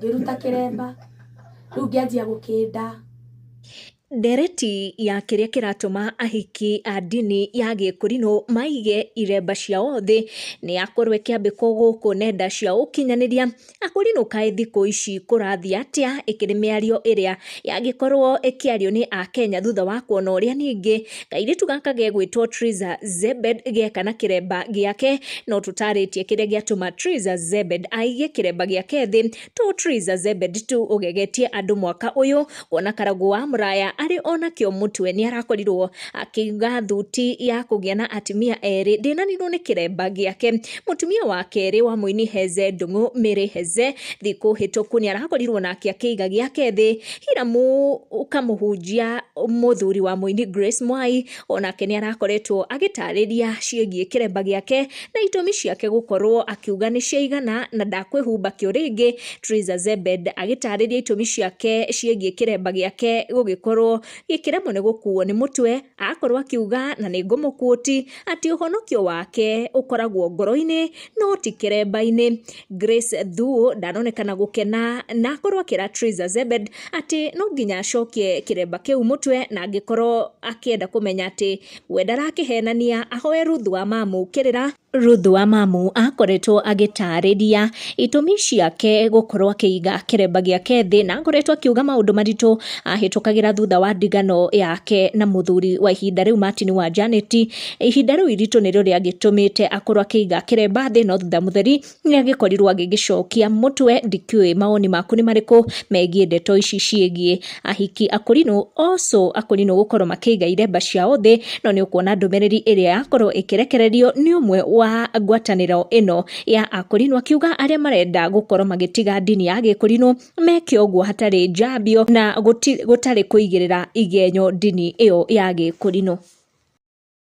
ngiruta kiremba riu ngianjia gukinda. Ndereti ya kiria kiratuma ahiki a ndini ya Gĩkũrinũ maige iremba ciao thĩ nĩ yakorwo ĩkĩambĩkwo gũkũ nenda cia ũkinyanĩria. Akũrinũ kaĩ thikũ ici kũrathiĩ atĩa, ĩkĩrĩ mĩario ĩrĩa yagĩkorwo ĩkĩario nĩ Akenya thutha wa kuona ũrĩa ningĩ kairĩtu gaka gegwĩtwo Triza Zebed geka na kĩremba gĩake. No tũtarĩtie kĩrĩa gĩatũma Triza Zebed aige kĩremba gĩake thĩ. To Triza Zebed tu ũgegetie andũ mwaka ũyũ, kuona Karagũ wa Mũraya arĩ onakĩo mũtwe nĩ arakorirwo akĩuga thuti ya kũgĩa na atumia erĩ ndĩnanirwo nĩ kĩremba gĩake. Mũtumia wa kerĩ wa mũini Heze Ndung'u, Mary Heze, thikũ hĩtũku nĩ arakorirwo nake akĩiga gĩake thĩ. Hiramu ũkamũhunjia mũthuri wa mũini Grace Mwai onake nĩ arakoretwo agĩtarĩria ciĩgiĩ kĩremba gĩake na itũmi ciake gũkorwo akiuga nĩ ciaigana na ndakwĩhumba kĩo rĩngĩ. Triza Zebed agĩtarĩria itũmi ciake ciĩgiĩ kĩremba gĩake gũgĩkorwo gĩkĩremwo nĩ gũkuo nĩ mũtwe. Akorwo akiuga na nĩ ngũmũkũti atĩ ũhonokio wake ũkoragwo ngoro-inĩ no ti kĩremba-inĩ. Grace Thuo ndanonekana gũkena na akorwo akĩra Triza Zebed atĩ no nginya acokie kĩremba kĩu mũtwe, na angĩkorwo akĩenda kũmenya atĩ we ndarakĩhenania ahoe Ruth wa Mamũkĩrĩra. Ruth wa Mamu akoretwo agĩtarĩria itũmi ciake gũkorwo akĩiga kĩremba gĩake thĩ, na akoretwo akiuga maũndũ maritũ ahĩtũkagĩra thutha wa ndigano yake na mũthuri wa ihinda rĩu Martin wa Janet. Ihinda rĩu iritũ nĩrĩo rĩagĩtũmĩte akorwo akĩiga kĩremba thĩ, no thutha mũtheri nĩ agĩkorirwo agĩgĩcokia mũtwe. Ndikĩũĩ mawoni maku nĩ marĩkũ megiĩ ndeto ici ciĩgiĩ ahiki akũrinũ akũrinũ gũkorwo makĩiga iremba ciao thĩ. No nĩ ũkuona ndũmĩrĩri ĩrĩa yakorwo ĩkĩrekererio nĩ ũmwe wa ngwatanĩro ĩno ya akũrinũ, akiuga arĩa marenda gũkorwo magĩtiga ndini ya Gĩkũrinũ meke ũguo hatarĩ njambio na gũtarĩ kũigĩrĩra igenyo ndini ĩyo ya Gĩkũrinũ.